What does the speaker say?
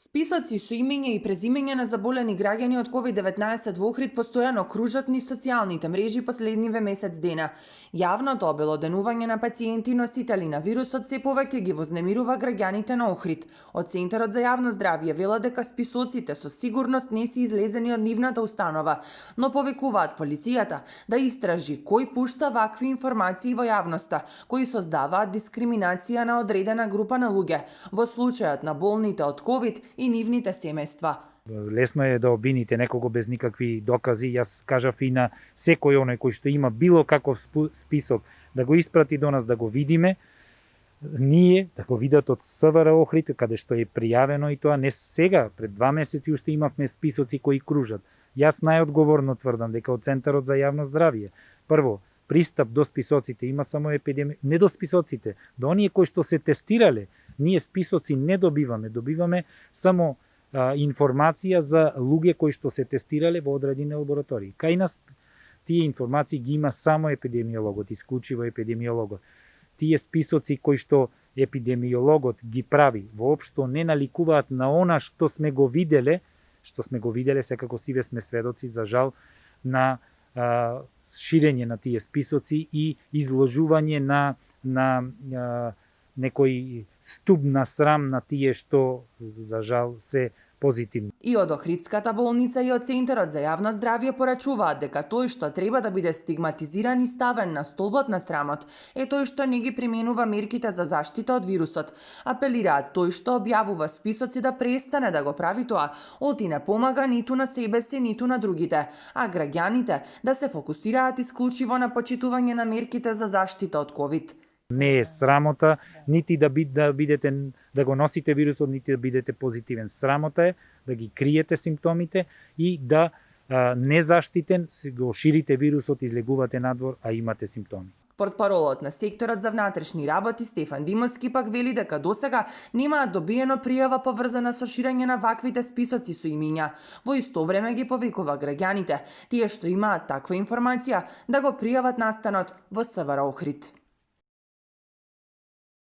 Списоци со имење и презимење на заболени граѓани од COVID-19 во Охрид постојано кружат низ социјалните мрежи последниве месец дена. Јавното обелоденување на пациенти носители на вирусот се повеќе ги вознемирува граѓаните на Охрид. Од Центарот за јавно здравје велат дека списоците со сигурност не се излезени од нивната установа, но повикуваат полицијата да истражи кој пушта вакви информации во јавноста, кои создаваат дискриминација на одредена група на луѓе, во случајот на болните од ковид и нивните семејства. Лесно е да обвините некого без никакви докази. Јас кажав и на секој оној кој што има било каков список да го испрати до нас да го видиме. Ние да го видат од СВР Охрид, каде што е пријавено, и тоа не сега, пред 2 месеци уште имавме списоци кои кружат. Јас најодговорно тврдам дека од Центарот за јавно здравје, прво, пристап до списоците има само не до списоците, до оние кои што се тестирале. Ние списоци не добиваме, добиваме само информација за луѓе кои што се тестирале во одредени лаборатории. Кај нас тие информации ги има само епидемиологот, исклучиво епидемиологот. Тие списоци кои што епидемиологот ги прави, воопшто не наликуваат на она што сме го виделе, секако сиве сме сведоци, за жал, на ширење на тие списоци и изложување на некој ступ на срам на тие што, за жал, се позитивни. И од Охридската болница и од Центарот за јавно здравје порачуваат дека тој што треба да биде стигматизиран и ставен на столбот на срамот е тој што не ги применува мерките за заштита од вирусот. Апелираат тој што објавува списоци да престане да го прави тоа, оти не помага ниту на себе си, ниту на другите, а граѓаните да се фокусираат исклучиво на почитување на мерките за заштита од ковид. Не е срамота нити да бидете да го носите вирусот, нити да бидете позитивен. Срамота е да ги криете симптомите и да незаштитен го ширите вирусот, излегувате надвор, а имате симптоми. Портпаролот на секторот за внатрешни работи Стефан Димовски пак вели дека досега немаат добиено пријава поврзана со ширење на ваквите списоци со имиња. Во исто време ги повикува граѓаните, тие што имаат таква информација, да го пријават настанот во СВР Охрид.